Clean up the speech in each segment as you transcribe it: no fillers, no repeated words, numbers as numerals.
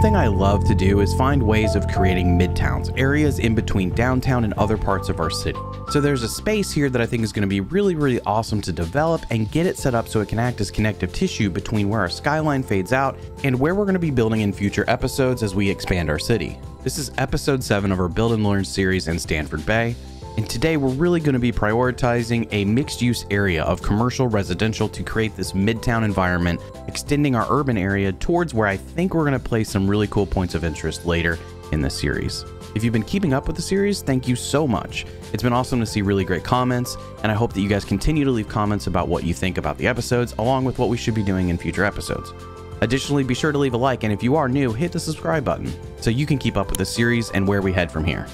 thing I love to do is find ways of creating midtowns, areas in between downtown and other parts of our city. So there's a space here that I think is going to be really awesome to develop and get it set up so it can act as connective tissue between where our skyline fades out and where we're going to be building in future episodes as we expand our city. This is episode 7 of our Build and Learn series in Stanford Bay. And today we're really going to be prioritizing a mixed-use area of commercial residential to create this midtown environment, extending our urban area towards where I think we're going to place some really cool points of interest later in the series. If you've been keeping up with the series, thank you so much. It's been awesome to see really great comments, and I hope that you guys continue to leave comments about what you think about the episodes, along with what we should be doing in future episodes. Additionally, be sure to leave a like, and if you are new, hit the subscribe button so you can keep up with the series and where we head from here.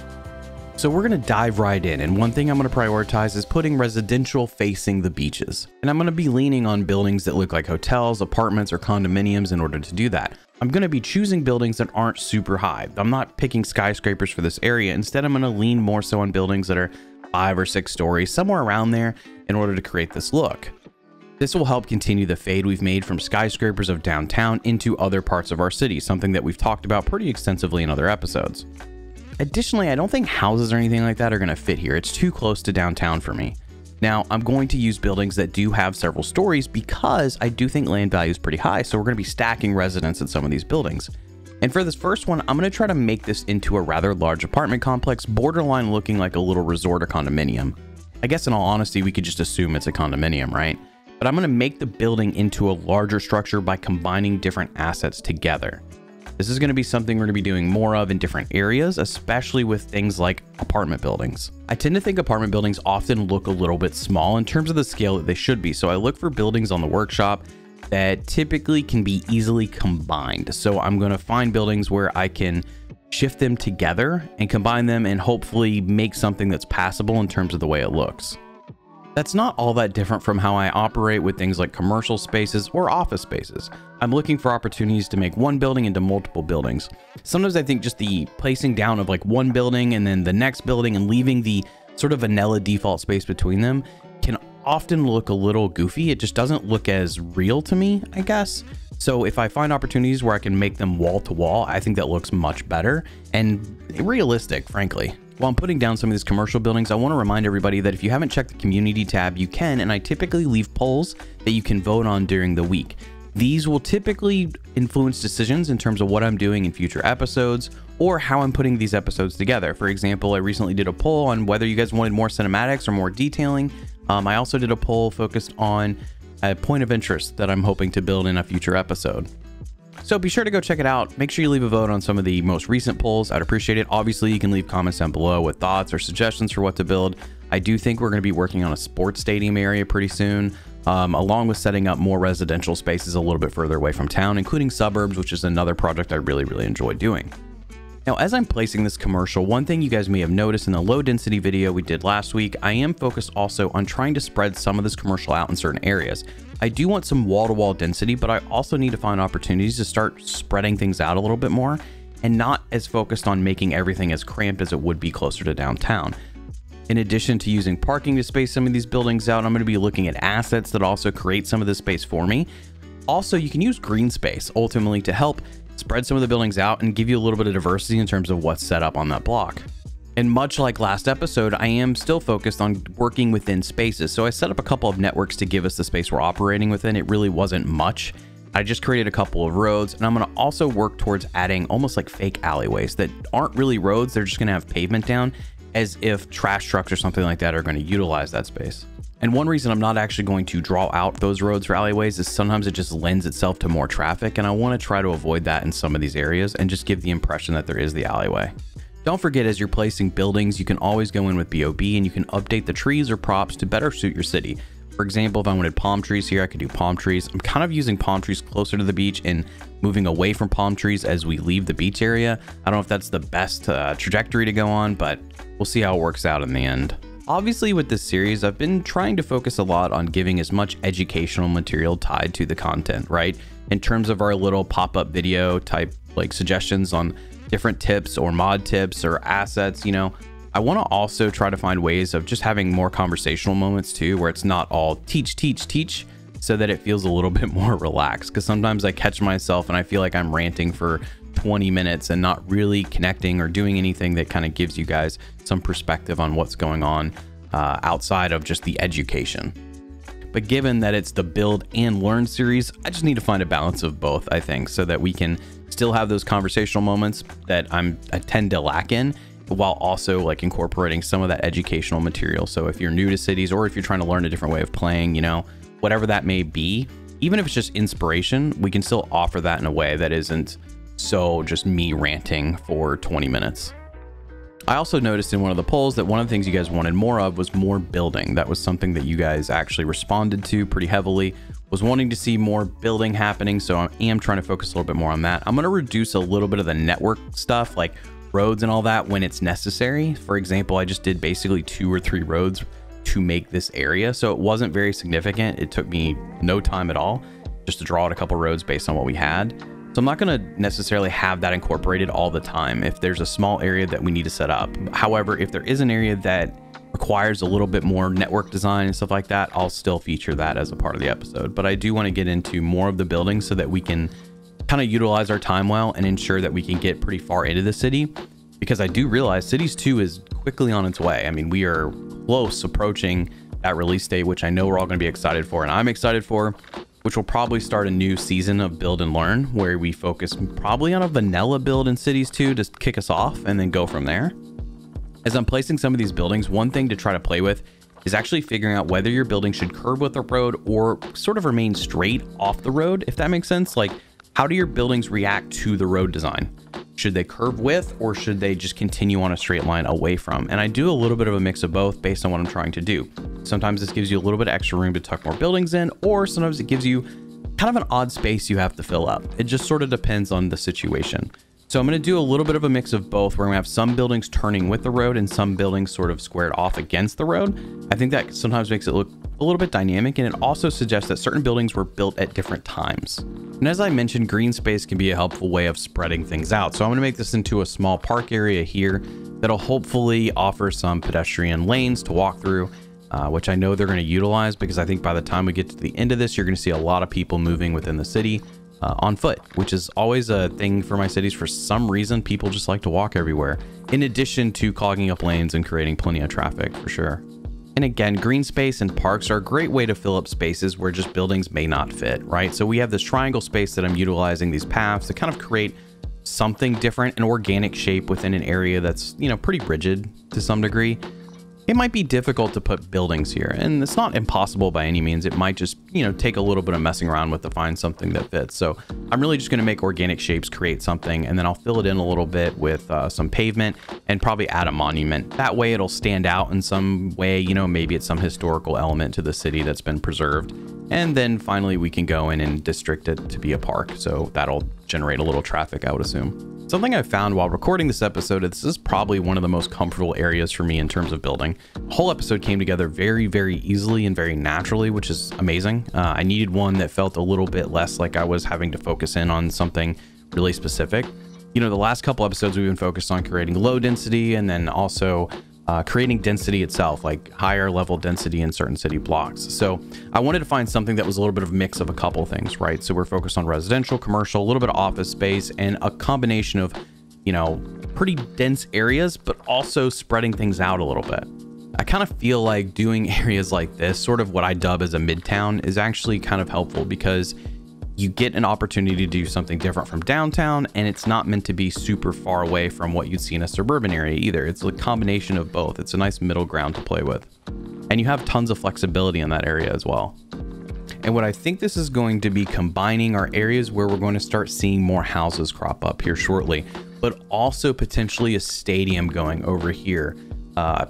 So we're going to dive right in, and one thing I'm going to prioritize is putting residential facing the beaches. And I'm going to be leaning on buildings that look like hotels, apartments, or condominiums in order to do that. I'm going to be choosing buildings that aren't super high. I'm not picking skyscrapers for this area. Instead, I'm going to lean more so on buildings that are 5 or 6 stories, somewhere around there, in order to create this look. This will help continue the fade we've made from skyscrapers of downtown into other parts of our city, something that we've talked about pretty extensively in other episodes. Additionally, I don't think houses or anything like that are going to fit here. It's too close to downtown for me. Now, I'm going to use buildings that do have several stories because I do think land value is pretty high, so we're going to be stacking residents in some of these buildings. And for this first one, I'm going to try to make this into a rather large apartment complex, borderline looking like a little resort or condominium. I guess in all honesty, we could just assume it's a condominium, right? But I'm going to make the building into a larger structure by combining different assets together. This is going to be something we're going to be doing more of in different areas, especially with things like apartment buildings. I tend to think apartment buildings often look a little bit small in terms of the scale that they should be. So I look for buildings on the workshop that typically can be easily combined. So I'm going to find buildings where I can shift them together and combine them and hopefully make something that's passable in terms of the way it looks. That's not all that different from how I operate with things like commercial spaces or office spaces. I'm looking for opportunities to make one building into multiple buildings. Sometimes I think just the placing down of like one building and then the next building and leaving the sort of vanilla default space between them can often look a little goofy. It just doesn't look as real to me, I guess. So if I find opportunities where I can make them wall to wall, I think that looks much better and realistic, frankly. While I'm putting down some of these commercial buildings, I want to remind everybody that if you haven't checked the community tab, you can, and I typically leave polls that you can vote on during the week. These will typically influence decisions in terms of what I'm doing in future episodes or how I'm putting these episodes together. For example, I recently did a poll on whether you guys wanted more cinematics or more detailing. I also did a poll focused on a point of interest that I'm hoping to build in a future episode. So be sure to go check it out. Make sure you leave a vote on some of the most recent polls. I'd appreciate it. Obviously, you can leave comments down below with thoughts or suggestions for what to build. I do think we're going to be working on a sports stadium area pretty soon, along with setting up more residential spaces a little bit further away from town, including suburbs, which is another project I really enjoy doing. Now, as I'm placing this commercial, one thing you guys may have noticed in the low density video we did last week, I am focused also on trying to spread some of this commercial out in certain areas. I do want some wall-to-wall density, but I also need to find opportunities to start spreading things out a little bit more and not as focused on making everything as cramped as it would be closer to downtown. In addition to using parking to space some of these buildings out, I'm going to be looking at assets that also create some of this space for me. Also, you can use green space ultimately to help spread some of the buildings out and give you a little bit of diversity in terms of what's set up on that block. And much like last episode, I am still focused on working within spaces. So I set up a couple of networks to give us the space we're operating within. It really wasn't much. I just created a couple of roads, and I'm going to also work towards adding almost like fake alleyways that aren't really roads. They're just going to have pavement down as if trash trucks or something like that are going to utilize that space. And one reason I'm not actually going to draw out those roads for alleyways is sometimes it just lends itself to more traffic, and I want to try to avoid that in some of these areas and just give the impression that there is the alleyway. Don't forget, as you're placing buildings, you can always go in with BOB and you can update the trees or props to better suit your city. For example, if I wanted palm trees here, I could do palm trees. I'm kind of using palm trees closer to the beach and moving away from palm trees as we leave the beach area. I don't know if that's the best trajectory to go on, but we'll see how it works out in the end. Obviously, with this series, I've been trying to focus a lot on giving as much educational material tied to the content, right? In terms of our little pop-up video type like suggestions on different tips or mod tips or assets, you know, I want to also try to find ways of just having more conversational moments too, where it's not all teach, so that it feels a little bit more relaxed. Because sometimes I catch myself and I feel like I'm ranting for 20 minutes and not really connecting or doing anything that kind of gives you guys some perspective on what's going on outside of just the education. But given that it's the build and learn series, I just need to find a balance of both, I think, so that we can still have those conversational moments that I tend to lack in, while also like incorporating some of that educational material. So if you're new to cities, or if you're trying to learn a different way of playing, you know, whatever that may be, even if it's just inspiration, we can still offer that in a way that isn't so just me ranting for 20 minutes. I also noticed in one of the polls that one of the things you guys wanted more of was more building. That was something that you guys actually responded to pretty heavily, was wanting to see more building happening. So I am trying to focus a little bit more on that. I'm going to reduce a little bit of the network stuff like roads and all that when it's necessary. For example, I just did basically 2 or 3 roads to make this area. So it wasn't very significant. It took me no time at all just to draw out a couple roads based on what we had. So I'm not going to necessarily have that incorporated all the time if there's a small area that we need to set up. However, if there is an area that requires a little bit more network design and stuff like that, I'll still feature that as a part of the episode. But I do want to get into more of the buildings so that we can kind of utilize our time well and ensure that we can get pretty far into the city, because I do realize Cities 2 is quickly on its way. I mean, we are close approaching that release date, which I know we're all going to be excited for, and I'm excited for, which will probably start a new season of build and learn where we focus probably on a vanilla build in Cities 2 to kick us off and then go from there. As I'm placing some of these buildings, one thing to try to play with is actually figuring out whether your building should curve with the road or sort of remain straight off the road, if that makes sense. Like, how do your buildings react to the road design? Should they curve with, or should they just continue on a straight line away from? And I do a little bit of a mix of both based on what I'm trying to do. Sometimes this gives you a little bit of extra room to tuck more buildings in, or sometimes it gives you kind of an odd space you have to fill up. It just sort of depends on the situation. So I'm going to do a little bit of a mix of both, where we have some buildings turning with the road and some buildings sort of squared off against the road. I think that sometimes makes it look a little bit dynamic, and it also suggests that certain buildings were built at different times. And as I mentioned, green space can be a helpful way of spreading things out. So I'm going to make this into a small park area here that'll hopefully offer some pedestrian lanes to walk through, which I know they're going to utilize, because I think by the time we get to the end of this, you're going to see a lot of people moving within the city on foot, which is always a thing for my cities. For some reason, people just like to walk everywhere, in addition to clogging up lanes and creating plenty of traffic for sure. And again, green space and parks are a great way to fill up spaces where just buildings may not fit, right? So we have this triangle space that I'm utilizing these paths to kind of create something different, an organic shape within an area that's, you know, pretty rigid to some degree. It might be difficult to put buildings here, and it's not impossible by any means. It might just, you know, take a little bit of messing around with to find something that fits. So I'm really just going to make organic shapes create something, and then I'll fill it in a little bit with some pavement and probably add a monument. That way it'll stand out in some way, you know, maybe it's some historical element to the city that's been preserved. And then finally we can go in and district it to be a park. So that'll generate a little traffic, I would assume. Something I found while recording this episode, this is probably one of the most comfortable areas for me in terms of building. The whole episode came together very, very easily and very naturally, which is amazing. I needed one that felt a little bit less like I was having to focus in on something really specific. You know, the last couple episodes we've been focused on creating low density, and then also creating density itself, like higher level density in certain city blocks. So I wanted to find something that was a little bit of a mix of a couple of things, right? So we're focused on residential, commercial, a little bit of office space, and a combination of, you know, pretty dense areas, but also spreading things out a little bit. I kind of feel like doing areas like this, sort of what I dub as a midtown, is actually kind of helpful, because you get an opportunity to do something different from downtown, and it's not meant to be super far away from what you'd see in a suburban area either. It's a combination of both. It's a nice middle ground to play with, and you have tons of flexibility in that area as well. And what I think this is going to be combining are areas where we're going to start seeing more houses crop up here shortly, but also potentially a stadium going over here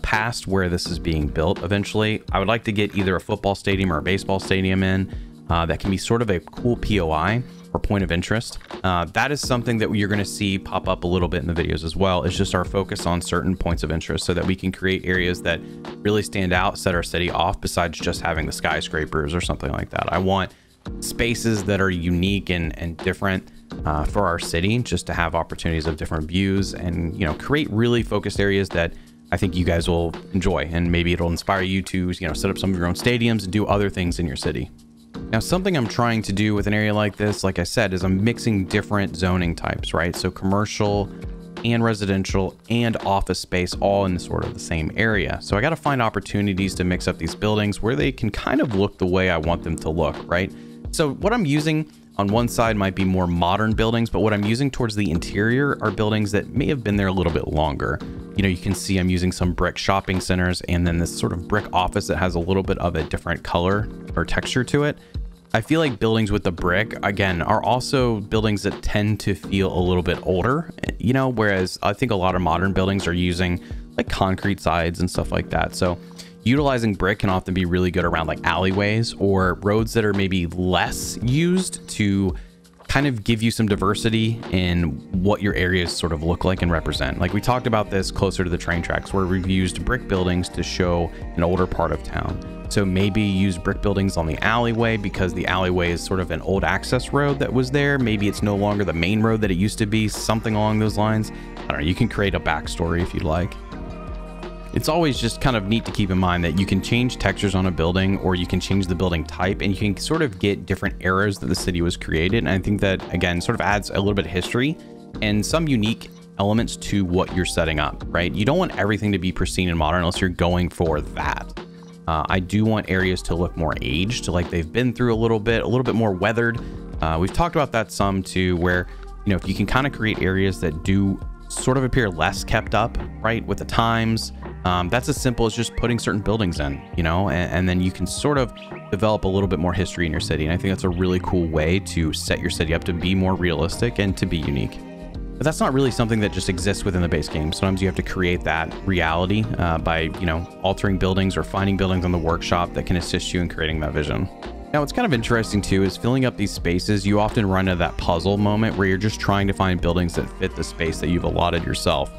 past where this is being built eventually. I would like to get either a football stadium or a baseball stadium in. That can be sort of a cool POI or point of interest. That is something that you're going to see pop up a little bit in the videos as well. It's just our focus on certain points of interest so that we can create areas that really stand out, set our city off, besides just having the skyscrapers or something like that. I want spaces that are unique and different for our city, just to have opportunities of different views and, you know, create really focused areas that I think you guys will enjoy, and maybe it'll inspire you to, you know, set up some of your own stadiums and do other things in your city. Now, something I'm trying to do with an area like this, like I said, is I'm mixing different zoning types, right? So commercial and residential and office space all in sort of the same area. So I got to find opportunities to mix up these buildings where they can kind of look the way I want them to look, right? So what I'm using on one side might be more modern buildings, but what I'm using towards the interior are buildings that may have been there a little bit longer. You know, you can see I'm using some brick shopping centers and then this sort of brick office that has a little bit of a different color or texture to it. I feel like buildings with the brick, again, are also buildings that tend to feel a little bit older, you know, whereas I think a lot of modern buildings are using like concrete sides and stuff like that. So utilizing brick can often be really good around like alleyways or roads that are maybe less used to kind of give you some diversity in what your areas sort of look like and represent. Like we talked about this closer to the train tracks where we've used brick buildings to show an older part of town. So maybe use brick buildings on the alleyway because the alleyway is sort of an old access road that was there. Maybe it's no longer the main road that it used to be, something along those lines. I don't know, you can create a backstory if you'd like. It's always just kind of neat to keep in mind that you can change textures on a building or you can change the building type and you can sort of get different eras that the city was created. And I think that, again, sort of adds a little bit of history and some unique elements to what you're setting up, right? You don't want everything to be pristine and modern unless you're going for that. I do want areas to look more aged, like they've been through a little bit more weathered. We've talked about that some too, where, you know, if you can kind of create areas that do sort of appear less kept up, right, with the times, that's as simple as just putting certain buildings in, you know, and then you can sort of develop a little bit more history in your city. And I think that's a really cool way to set your city up to be more realistic and to be unique. But that's not really something that just exists within the base game. Sometimes you have to create that reality by, you know, altering buildings or finding buildings on the workshop that can assist you in creating that vision. Now, what's kind of interesting too is filling up these spaces. You often run into that puzzle moment where you're just trying to find buildings that fit the space that you've allotted yourself.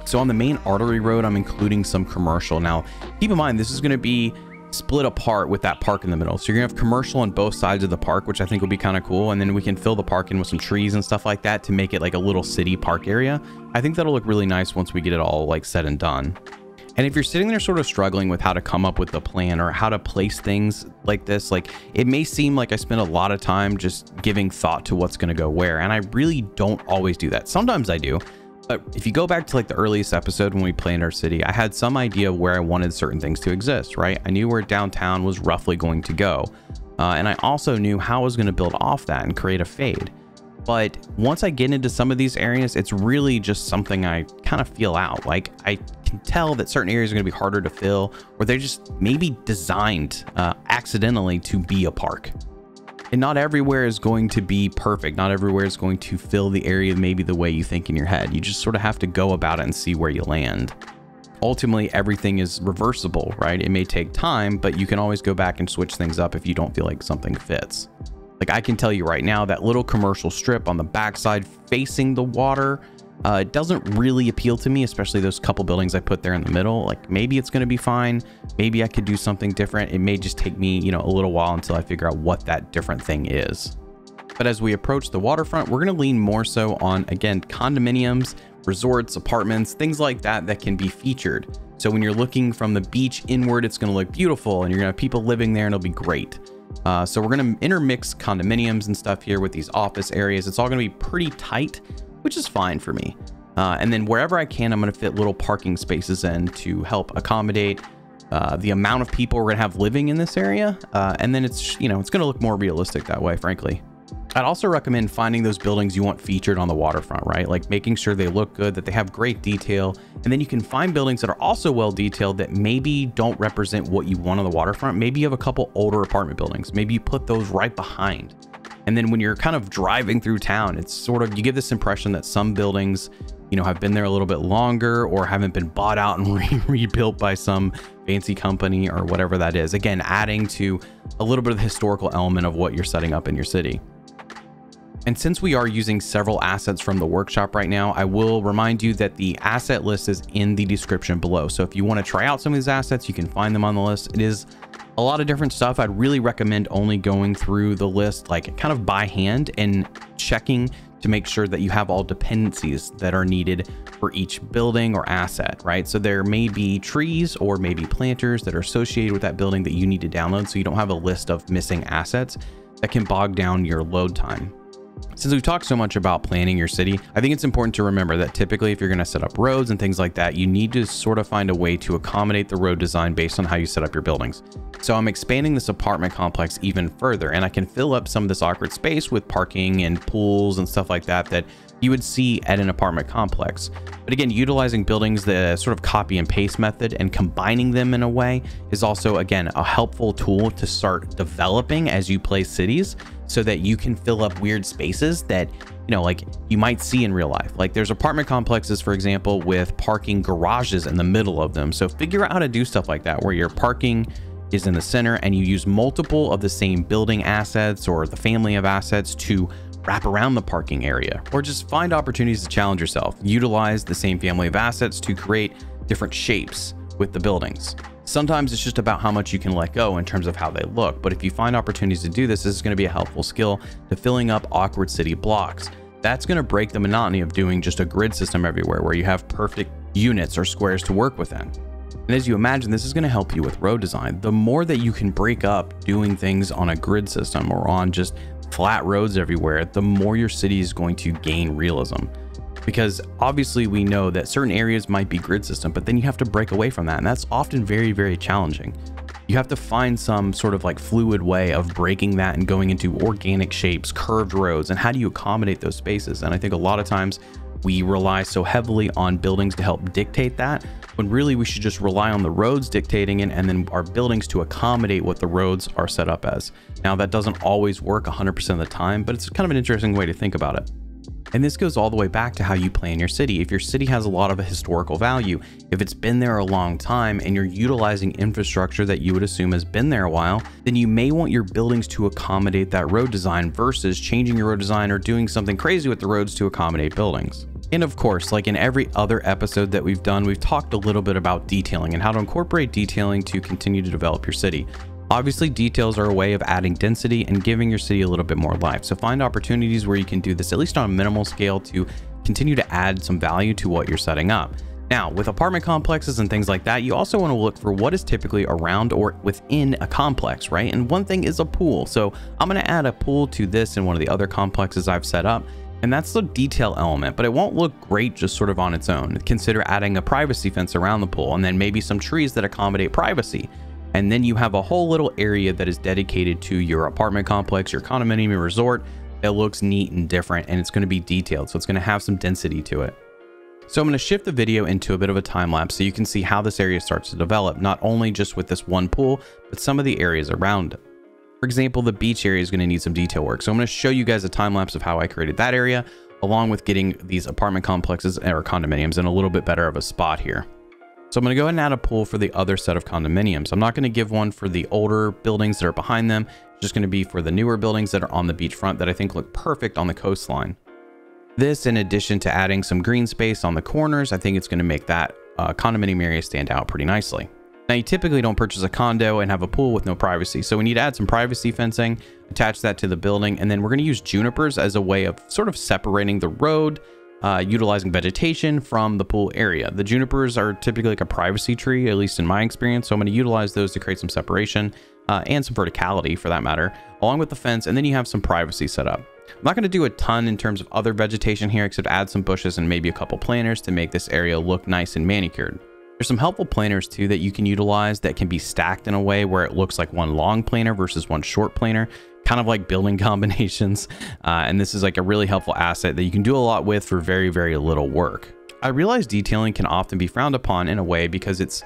So on the main artery road, I'm including some commercial. Now, keep in mind, this is going to be split apart with that park in the middle. So you're gonna have commercial on both sides of the park, which I think will be kind of cool. And then we can fill the park in with some trees and stuff like that to make it like a little city park area. I think that'll look really nice once we get it all like said and done. And if you're sitting there sort of struggling with how to come up with the plan or how to place things like this, like it may seem like I spend a lot of time just giving thought to what's going to go where. And I really don't always do that. Sometimes I do. But if you go back to like the earliest episode when we planned our city, I had some idea of where I wanted certain things to exist, right? I knew where downtown was roughly going to go. And I also knew how I was going to build off that and create a fade. But once I get into some of these areas, it's really just something I kind of feel out. Like I can tell that certain areas are going to be harder to fill, or they're just maybe designed accidentally to be a park. And not everywhere is going to be perfect. Not everywhere is going to fill the area maybe the way you think in your head. You just sort of have to go about it and see where you land. Ultimately, everything is reversible, right? It may take time, but you can always go back and switch things up if you don't feel like something fits. Like I can tell you right now, that little commercial strip on the backside facing the water, it doesn't really appeal to me, especially those couple buildings I put there in the middle. Like maybe it's going to be fine. Maybe I could do something different. It may just take me, you know, a little while until I figure out what that different thing is. But as we approach the waterfront, we're going to lean more so on, again, condominiums, resorts, apartments, things like that that can be featured. So when you're looking from the beach inward, it's going to look beautiful and you're going to have people living there and it'll be great. So we're going to intermix condominiums and stuff here with these office areas. It's all going to be pretty tight, which is fine for me. And then wherever I can, I'm going to fit little parking spaces in to help accommodate the amount of people we're going to have living in this area. And then it's, you know, it's going to look more realistic that way, frankly. I'd also recommend finding those buildings you want featured on the waterfront, right? Like making sure they look good, that they have great detail. And then you can find buildings that are also well detailed that maybe don't represent what you want on the waterfront. Maybe you have a couple older apartment buildings. Maybe you put those right behind. And then when you're kind of driving through town, it's sort of, you give this impression that some buildings, you know, have been there a little bit longer or haven't been bought out and rebuilt by some fancy company or whatever that is. Again, adding to a little bit of the historical element of what you're setting up in your city. And since we are using several assets from the workshop right now, I will remind you that the asset list is in the description below. So if you want to try out some of these assets, you can find them on the list. It is a lot of different stuff. I'd really recommend only going through the list like kind of by hand and checking to make sure that you have all dependencies that are needed for each building or asset, right? So there may be trees or maybe planters that are associated with that building that you need to download, so you don't have a list of missing assets that can bog down your load time. Since we've talked so much about planning your city, I think it's important to remember that typically if you're going to set up roads and things like that, you need to sort of find a way to accommodate the road design based on how you set up your buildings. So I'm expanding this apartment complex even further, and I can fill up some of this awkward space with parking and pools and stuff like that that you would see at an apartment complex. But again, utilizing buildings, the sort of copy and paste method and combining them in a way is also, again, a helpful tool to start developing as you place cities, so that you can fill up weird spaces that, you know, like you might see in real life. Like there's apartment complexes, for example, with parking garages in the middle of them. So figure out how to do stuff like that, where your parking is in the center and you use multiple of the same building assets or the family of assets to wrap around the parking area, or just find opportunities to challenge yourself. Utilize the same family of assets to create different shapes with the buildings. Sometimes it's just about how much you can let go in terms of how they look, but if you find opportunities to do this, this is going to be a helpful skill to filling up awkward city blocks. That's going to break the monotony of doing just a grid system everywhere where you have perfect units or squares to work within. And as you imagine, this is going to help you with road design. The more that you can break up doing things on a grid system or on just flat roads everywhere, the more your city is going to gain realism. Because obviously we know that certain areas might be grid system, but then you have to break away from that. And that's often very, very challenging. You have to find some sort of like fluid way of breaking that and going into organic shapes, curved roads, and how do you accommodate those spaces? And I think a lot of times we rely so heavily on buildings to help dictate that, when really we should just rely on the roads dictating it and then our buildings to accommodate what the roads are set up as. Now that doesn't always work 100% of the time, but it's kind of an interesting way to think about it. And this goes all the way back to how you plan your city. If your city has a lot of historical value, if it's been there a long time and you're utilizing infrastructure that you would assume has been there a while, then you may want your buildings to accommodate that road design versus changing your road design or doing something crazy with the roads to accommodate buildings. And of course, like in every other episode that we've done, we've talked a little bit about detailing and how to incorporate detailing to continue to develop your city. Obviously, details are a way of adding density and giving your city a little bit more life. So find opportunities where you can do this, at least on a minimal scale, to continue to add some value to what you're setting up. Now, with apartment complexes and things like that, you also want to look for what is typically around or within a complex, right? And one thing is a pool. So I'm going to add a pool to this in one of the other complexes I've set up. And that's the detail element, but it won't look great just sort of on its own. Consider adding a privacy fence around the pool and then maybe some trees that accommodate privacy. And then you have a whole little area that is dedicated to your apartment complex, your condominium, your resort. It looks neat and different, and it's going to be detailed. So it's going to have some density to it. So I'm going to shift the video into a bit of a time lapse so you can see how this area starts to develop, not only just with this one pool, but some of the areas around it. For example, the beach area is going to need some detail work. So I'm going to show you guys a time lapse of how I created that area, along with getting these apartment complexes or condominiums in a little bit better of a spot here. So I'm going to go ahead and add a pool for the other set of condominiums. I'm not going to give one for the older buildings that are behind them. It's just going to be for the newer buildings that are on the beachfront that I think look perfect on the coastline. This, in addition to adding some green space on the corners, I think it's going to make that condominium area stand out pretty nicely. Now, you typically don't purchase a condo and have a pool with no privacy. So we need to add some privacy fencing, attach that to the building, and then we're going to use junipers as a way of sort of separating the road, utilizing vegetation from the pool area. The junipers are typically like a privacy tree, at least in my experience. So I'm going to utilize those to create some separation and some verticality for that matter, along with the fence. And then you have some privacy set up. I'm not going to do a ton in terms of other vegetation here, except add some bushes and maybe a couple planters to make this area look nice and manicured. There's some helpful planters too that you can utilize that can be stacked in a way where it looks like one long planter versus one short planter, kind of like building combinations. And this is like a really helpful asset that you can do a lot with for very, very little work. I realize detailing can often be frowned upon in a way because it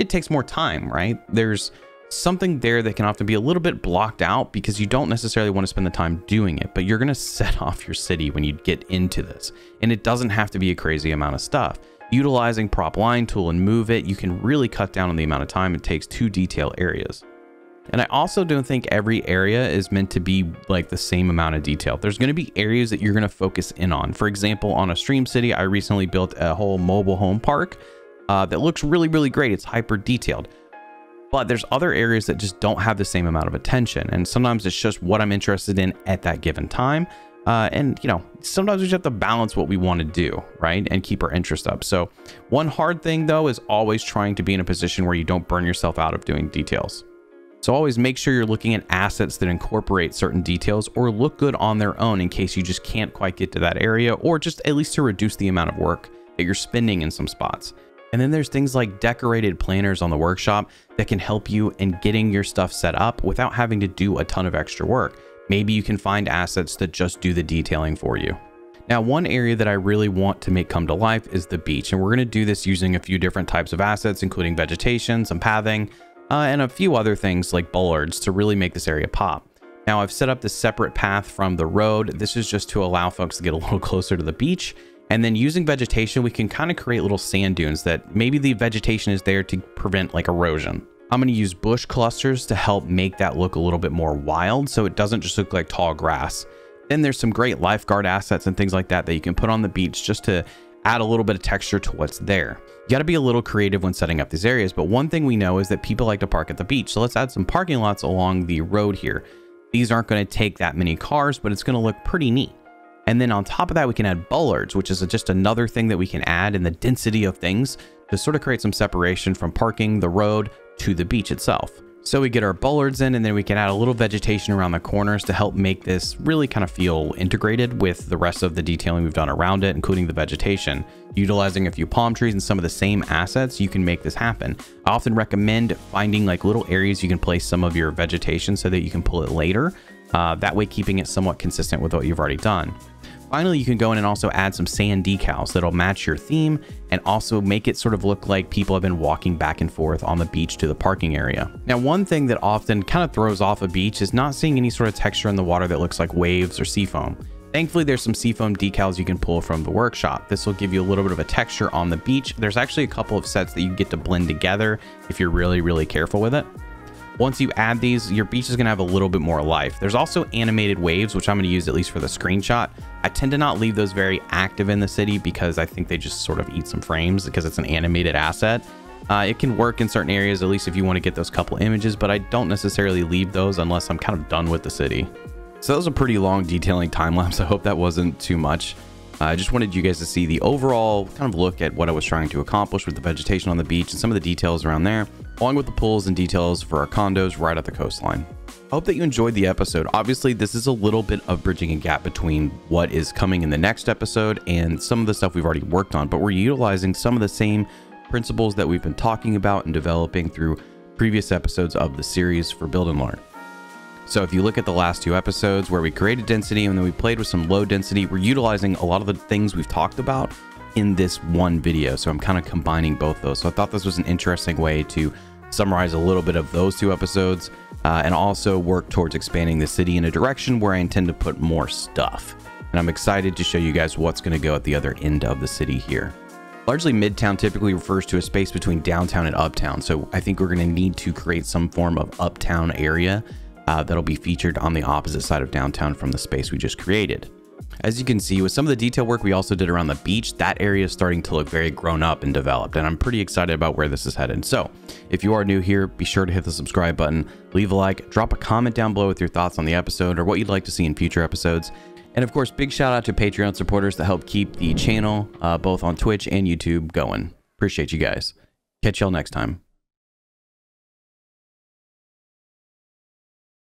takes more time, right? There's something there that can often be a little bit blocked out because you don't necessarily want to spend the time doing it, but you're going to set off your city when you get into this. And it doesn't have to be a crazy amount of stuff. Utilizing prop line tool and move it, you can really cut down on the amount of time it takes to detail areas. And I also don't think every area is meant to be like the same amount of detail. There's going to be areas that you're going to focus in on. For example, on a stream city, I recently built a whole mobile home park that looks really, really great. It's hyper detailed. But there's other areas that just don't have the same amount of attention. And sometimes it's just what I'm interested in at that given time. And, you know, sometimes we just have to balance what we want to do, right? And keep our interest up. So one hard thing, though, is always trying to be in a position where you don't burn yourself out of doing details. So always make sure you're looking at assets that incorporate certain details or look good on their own in case you just can't quite get to that area, or just at least to reduce the amount of work that you're spending in some spots. And then there's things like decorated planners on the workshop that can help you in getting your stuff set up without having to do a ton of extra work. Maybe you can find assets that just do the detailing for you. Now, one area that I really want to make come to life is the beach. And we're going to do this using a few different types of assets, including vegetation, some pathing, and a few other things like bollards to really make this area pop. Now, I've set up this separate path from the road. This is just to allow folks to get a little closer to the beach. And then using vegetation, we can kind of create little sand dunes that maybe the vegetation is there to prevent like erosion. I'm going to use bush clusters to help make that look a little bit more wild, so it doesn't just look like tall grass. Then there's some great lifeguard assets and things like that that you can put on the beach just to add a little bit of texture to what's there. You got to be a little creative when setting up these areas, but one thing we know is that people like to park at the beach. So let's add some parking lots along the road here. These aren't going to take that many cars, but it's going to look pretty neat. And then on top of that, we can add bollards, which is just another thing that we can add in the density of things to sort of create some separation from parking, the road, to the beach itself. So we get our bollards in, and then we can add a little vegetation around the corners to help make this really kind of feel integrated with the rest of the detailing we've done around it, including the vegetation. Utilizing a few palm trees and some of the same assets, you can make this happen. I often recommend finding like little areas you can place some of your vegetation so that you can pull it later. That way keeping it somewhat consistent with what you've already done. Finally, you can go in and also add some sand decals that'll match your theme and also make it sort of look like people have been walking back and forth on the beach to the parking area. Now, one thing that often kind of throws off a beach is not seeing any sort of texture in the water that looks like waves or seafoam. Thankfully, there's some seafoam decals you can pull from the workshop. This will give you a little bit of a texture on the beach. There's actually a couple of sets that you get to blend together if you're really, really careful with it. Once you add these, your beach is going to have a little bit more life. There's also animated waves, which I'm going to use at least for the screenshot. I tend to not leave those very active in the city because I think they just sort of eat some frames because it's an animated asset. It can work in certain areas, at least if you want to get those couple images, but I don't necessarily leave those unless I'm kind of done with the city. So that was a pretty long detailing time lapse. I hope that wasn't too much. I just wanted you guys to see the overall kind of look at what I was trying to accomplish with the vegetation on the beach and some of the details around there, along with the pools and details for our condos right at the coastline. I hope that you enjoyed the episode. Obviously, this is a little bit of bridging a gap between what is coming in the next episode and some of the stuff we've already worked on, but we're utilizing some of the same principles that we've been talking about and developing through previous episodes of the series for Build and Learn. So if you look at the last two episodes where we created density and then we played with some low density, we're utilizing a lot of the things we've talked about in this one video. So I'm kind of combining both those. So I thought this was an interesting way to summarize a little bit of those two episodes and also work towards expanding the city in a direction where I intend to put more stuff. And I'm excited to show you guys what's going to go at the other end of the city here. Largely, Midtown typically refers to a space between downtown and uptown. So I think we're going to need to create some form of uptown area that'll be featured on the opposite side of downtown from the space we just created. As you can see, with some of the detail work we also did around the beach, that area is starting to look very grown up and developed, and I'm pretty excited about where this is headed. So if you are new here, be sure to hit the subscribe button, leave a like, drop a comment down below with your thoughts on the episode or what you'd like to see in future episodes. And of course, big shout out to Patreon supporters that help keep the channel both on Twitch and YouTube going. Appreciate you guys. Catch y'all next time.